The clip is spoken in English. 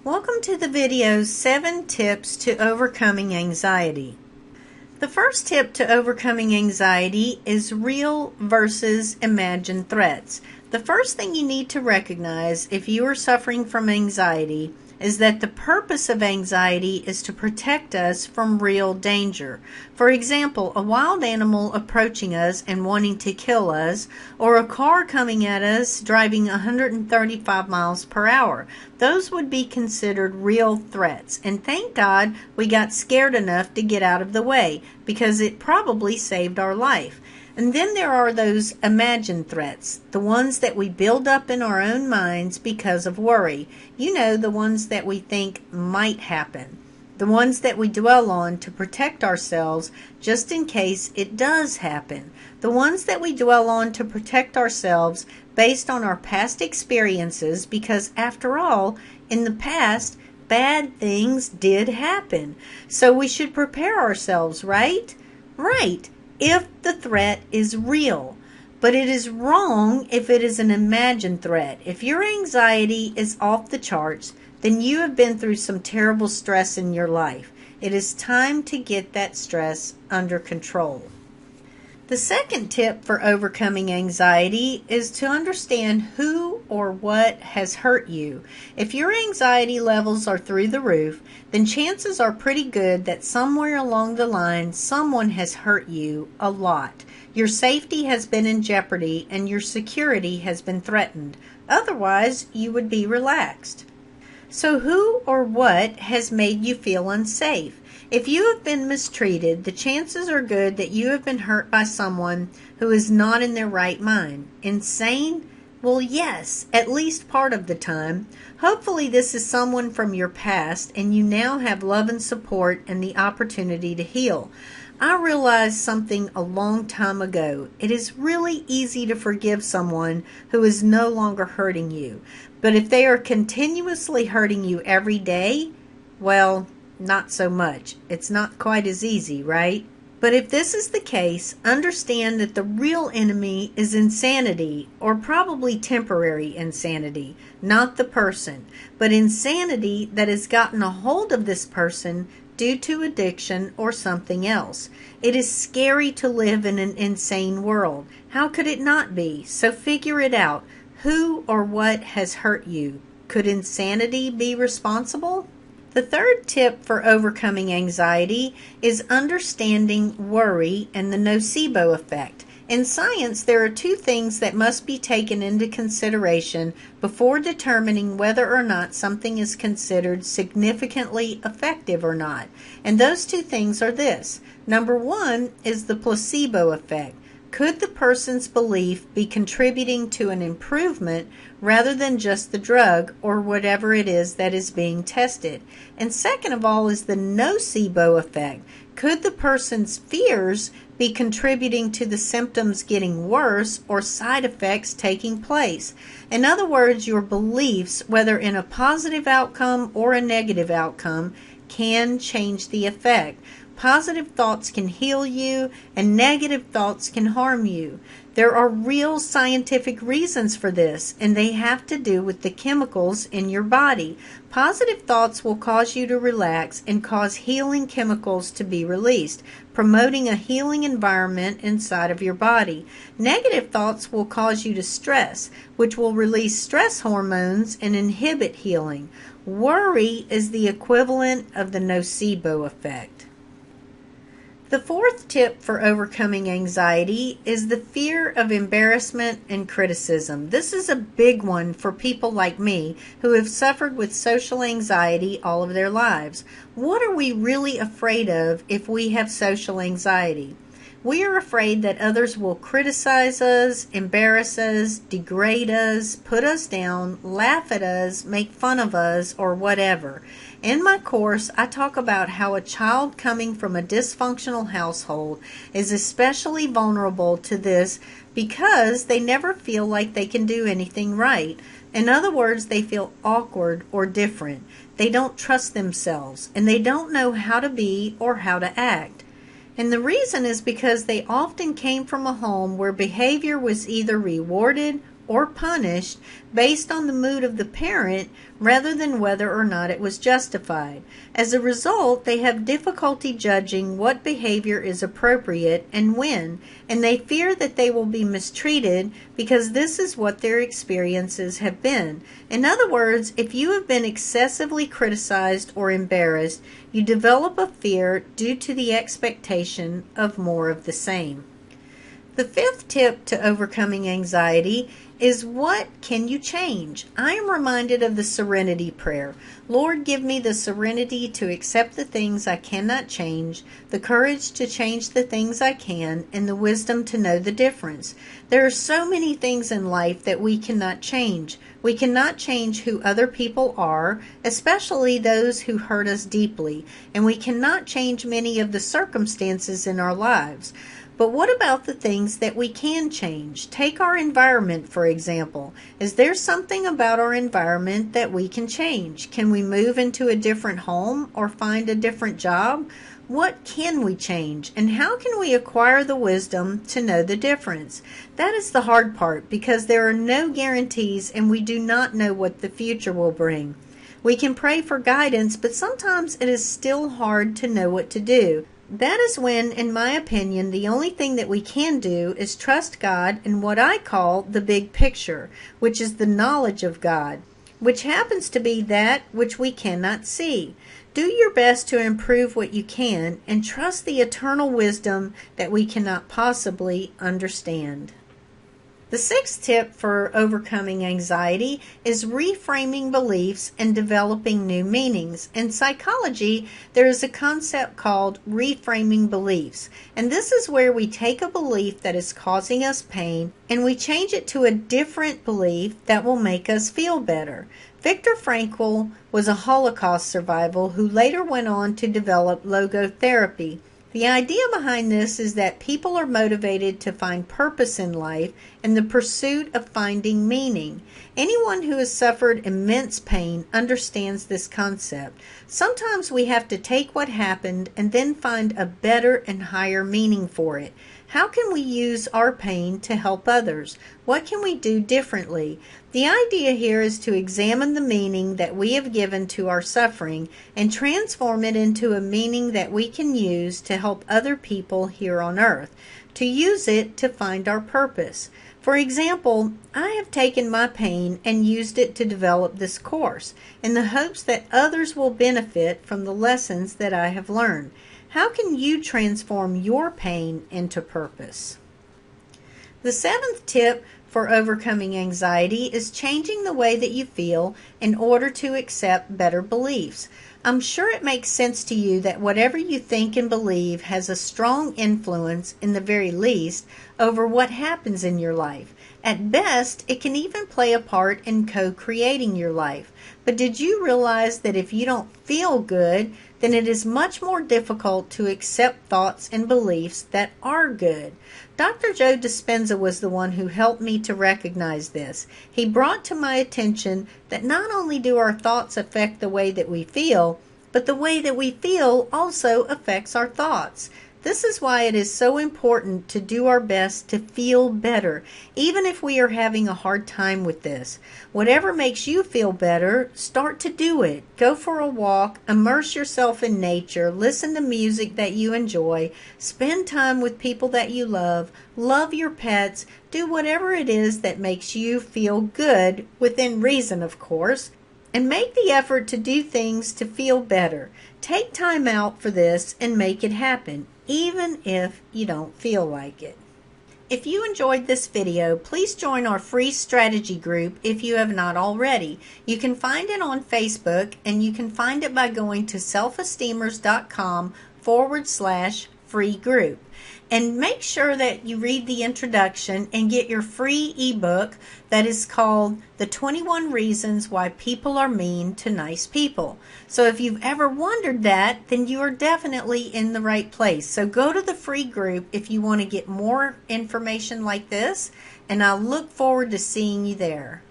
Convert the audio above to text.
Welcome to the video 7 Tips to Overcoming Anxiety. The first tip to overcoming anxiety is real versus imagined threats. The first thing you need to recognize if you are suffering from anxiety is that the purpose of anxiety is to protect us from real danger. For example, a wild animal approaching us and wanting to kill us, or a car coming at us driving 135 miles per hour. Those would be considered real threats, and thank God we got scared enough to get out of the way, because it probably saved our life. And then there are those imagined threats, the ones that we build up in our own minds because of worry. You know, the ones that we think might happen. The ones that we dwell on to protect ourselves just in case it does happen. The ones that we dwell on to protect ourselves based on our past experiences, because after all, in the past, bad things did happen. So we should prepare ourselves, right? Right. If the threat is real. But it is wrong if it is an imagined threat. If your anxiety is off the charts, then you have been through some terrible stress in your life. It is time to get that stress under control. The second tip for overcoming anxiety is to understand who or what has hurt you. If your anxiety levels are through the roof, then chances are pretty good that somewhere along the line someone has hurt you a lot. Your safety has been in jeopardy and your security has been threatened. Otherwise, you would be relaxed. So who or what has made you feel unsafe? If you have been mistreated, the chances are good that you have been hurt by someone who is not in their right mind. Insane? Well, yes, at least part of the time. Hopefully this is someone from your past and you now have love and support and the opportunity to heal. I realized something a long time ago. It is really easy to forgive someone who is no longer hurting you. But if they are continuously hurting you every day, well, not so much. It's not quite as easy, right? But if this is the case, understand that the real enemy is insanity, or probably temporary insanity, not the person, but insanity that has gotten a hold of this person due to addiction or something else. It is scary to live in an insane world. How could it not be? So figure it out. Who or what has hurt you? Could insanity be responsible? The third tip for overcoming anxiety is understanding worry and the nocebo effect. In science, there are two things that must be taken into consideration before determining whether or not something is considered significantly effective or not. And those two things are this. Number one is the placebo effect. Could the person's belief be contributing to an improvement rather than just the drug or whatever it is that is being tested? And second of all is the nocebo effect. Could the person's fears be contributing to the symptoms getting worse or side effects taking place? In other words, your beliefs, whether in a positive outcome or a negative outcome, can change the effect. Positive thoughts can heal you, and negative thoughts can harm you. There are real scientific reasons for this, and they have to do with the chemicals in your body. Positive thoughts will cause you to relax and cause healing chemicals to be released, promoting a healing environment inside of your body. Negative thoughts will cause you to stress, which will release stress hormones and inhibit healing. Worry is the equivalent of the nocebo effect. The fourth tip for overcoming anxiety is the fear of embarrassment and criticism. This is a big one for people like me who have suffered with social anxiety all of their lives. What are we really afraid of if we have social anxiety? We are afraid that others will criticize us, embarrass us, degrade us, put us down, laugh at us, make fun of us, or whatever. In my course, I talk about how a child coming from a dysfunctional household is especially vulnerable to this because they never feel like they can do anything right. In other words, they feel awkward or different. They don't trust themselves, and they don't know how to be or how to act. And the reason is because they often came from a home where behavior was either rewarded or punished based on the mood of the parent rather than whether or not it was justified. As a result, they have difficulty judging what behavior is appropriate and when, and they fear that they will be mistreated because this is what their experiences have been. In other words, if you have been excessively criticized or embarrassed, you develop a fear due to the expectation of more of the same. The fifth tip to overcoming anxiety is, what can you change? I am reminded of the serenity prayer. Lord, give me the serenity to accept the things I cannot change, the courage to change the things I can, and the wisdom to know the difference. There are so many things in life that we cannot change. We cannot change who other people are, especially those who hurt us deeply, and we cannot change many of the circumstances in our lives. But what about the things that we can change? Take our environment, for example. Is there something about our environment that we can change? Can we move into a different home or find a different job? What can we change? And how can we acquire the wisdom to know the difference? That is the hard part, because there are no guarantees and we do not know what the future will bring. We can pray for guidance, but sometimes it is still hard to know what to do. That is when, in my opinion, the only thing that we can do is trust God in what I call the big picture, which is the knowledge of God, which happens to be that which we cannot see. Do your best to improve what you can and trust the eternal wisdom that we cannot possibly understand. The sixth tip for overcoming anxiety is reframing beliefs and developing new meanings. In psychology, there is a concept called reframing beliefs, and this is where we take a belief that is causing us pain and we change it to a different belief that will make us feel better. Viktor Frankl was a Holocaust survivor who later went on to develop logotherapy. The idea behind this is that people are motivated to find purpose in life in the pursuit of finding meaning. Anyone who has suffered immense pain understands this concept. Sometimes we have to take what happened and then find a better and higher meaning for it. How can we use our pain to help others? What can we do differently? The idea here is to examine the meaning that we have given to our suffering and transform it into a meaning that we can use to help other people here on earth, to use it to find our purpose. For example, I have taken my pain and used it to develop this course in the hopes that others will benefit from the lessons that I have learned. How can you transform your pain into purpose? The seventh tip for overcoming anxiety is changing the way that you feel in order to accept better beliefs. I'm sure it makes sense to you that whatever you think and believe has a strong influence, in the very least, over what happens in your life. At best, it can even play a part in co-creating your life. But did you realize that if you don't feel good, then it is much more difficult to accept thoughts and beliefs that are good? Dr. Joe Dispenza was the one who helped me to recognize this. He brought to my attention that not only do our thoughts affect the way that we feel, but the way that we feel also affects our thoughts. This is why it is so important to do our best to feel better, even if we are having a hard time with this. Whatever makes you feel better, start to do it. Go for a walk, immerse yourself in nature, listen to music that you enjoy, spend time with people that you love your pets, do whatever it is that makes you feel good, within reason, of course. And make the effort to do things to feel better. Take time out for this and make it happen, even if you don't feel like it. If you enjoyed this video, please join our free strategy group if you have not already. You can find it on Facebook, and you can find it by going to selfesteemers.com/free group. And make sure that you read the introduction and get your free ebook that is called The 21 Reasons Why People Are Mean to Nice People. So if you've ever wondered that, then you are definitely in the right place. So go to the free group if you want to get more information like this, and I look forward to seeing you there.